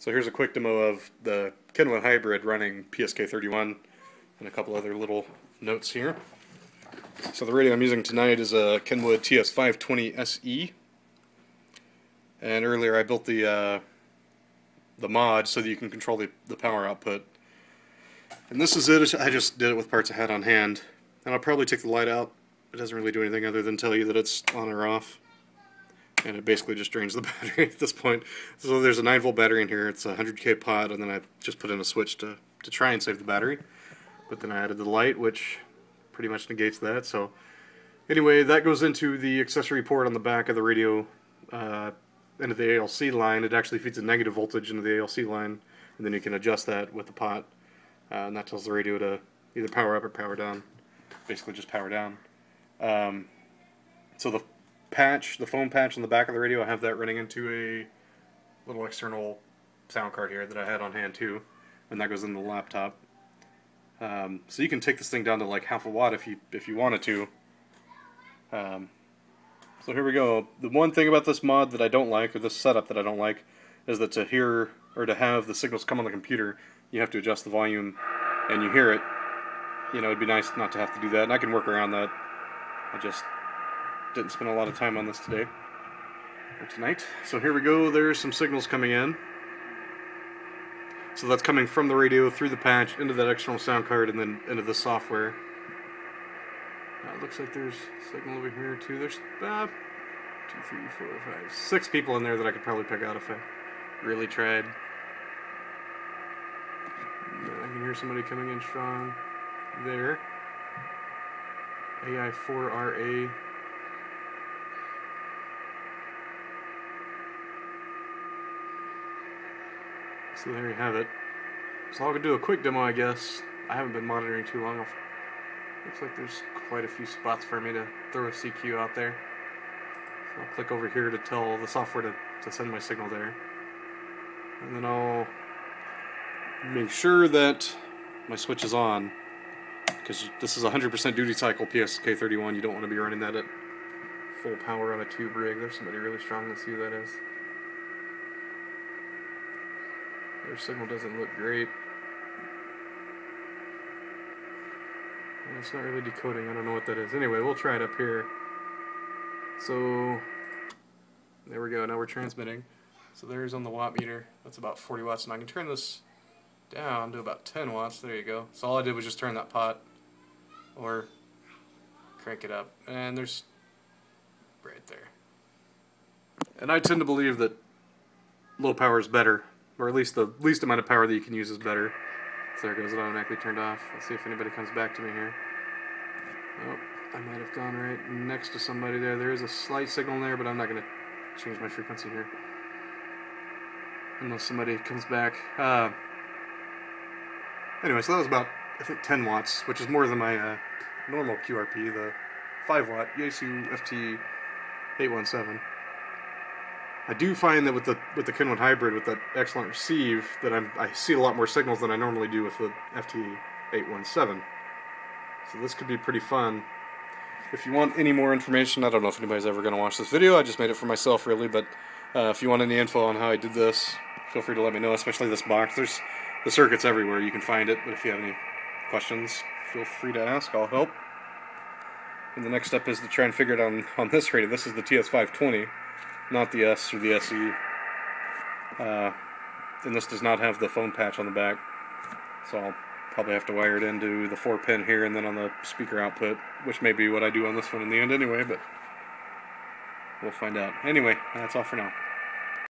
So here's a quick demo of the Kenwood hybrid running psk31 and a couple other little notes here. So the radio I'm using tonight is a Kenwood TS-520SE, and earlier I built the mod so that you can control the power output. And this is it. I just did it with parts I had on hand, and I'll probably take the light out. It doesn't really do anything other than tell you that it's on or off. And it basically just drains the battery at this point. So there's a 9-volt battery in here. It's a 100K pod, and then I just put in a switch to try and save the battery. But then I added the light, which pretty much negates that. So anyway, that goes into the accessory port on the back of the radio, into the ALC line. It actually feeds a negative voltage into the ALC line, and then you can adjust that with the pot. And that tells the radio to either power up or power down. Basically just power down. So the foam patch on the back of the radio, I have that running into a little external sound card here that I had on hand too, and that goes in the laptop. So you can take this thing down to like half a watt if you wanted to. So here we go. The one thing about this mod that I don't like, or this setup that I don't like, is that to hear or to have the signals come on the computer, you have to adjust the volume, and you hear it. You know, it'd be nice not to have to do that, and I can work around that. I just didn't spend a lot of time on this today, or tonight. So here we go, there's some signals coming in. So that's coming from the radio through the patch into that external sound card and then into the software. It looks like there's a signal over here too. There's 2, 3, 4, 5, 6 people in there that I could probably pick out if I really tried. I can hear somebody coming in strong there. AI4RA. So there you have it. So I'll do a quick demo, I guess. I haven't been monitoring too long. Looks like there's quite a few spots for me to throw a CQ out there. So I'll click over here to tell the software to send my signal there. And then I'll make sure that my switch is on, because this is 100% duty cycle psk31. You don't want to be running that at full power on a tube rig. There's somebody really strong. Let's see who that is. Their signal doesn't look great. And it's not really decoding. I don't know what that is. Anyway, we'll try it up here. So there we go. Now we're transmitting. So there's on the watt meter. That's about 40 watts. And I can turn this down to about 10 watts. There you go. So all I did was just turn that pot or crank it up. And there's right there. And I tend to believe that low power is better. Or at least the least amount of power that you can use is better. So there it goes, it automatically turned off. Let's see if anybody comes back to me here. Oh, I might have gone right next to somebody there. There is a slight signal there, but I'm not going to change my frequency here. Unless somebody comes back. Anyway, so that was about, I think, 10 watts, which is more than my normal QRP, the 5 watt Yaesu FT817. I do find that with the Kenwood hybrid, with that excellent receive, that I see a lot more signals than I normally do with the FT817. So this could be pretty fun. If you want any more information, I don't know if anybody's ever going to watch this video. I just made it for myself, really. But if you want any info on how I did this, feel free to let me know. Especially this box. There's the circuits everywhere. You can find it. But if you have any questions, feel free to ask. I'll help. And the next step is to try and figure it out on this radio. This is the TS520. Not the S or the SE. And this does not have the phone patch on the back. So I'll probably have to wire it into the 4-pin here and then on the speaker output, which may be what I do on this one in the end anyway, but we'll find out. Anyway, that's all for now.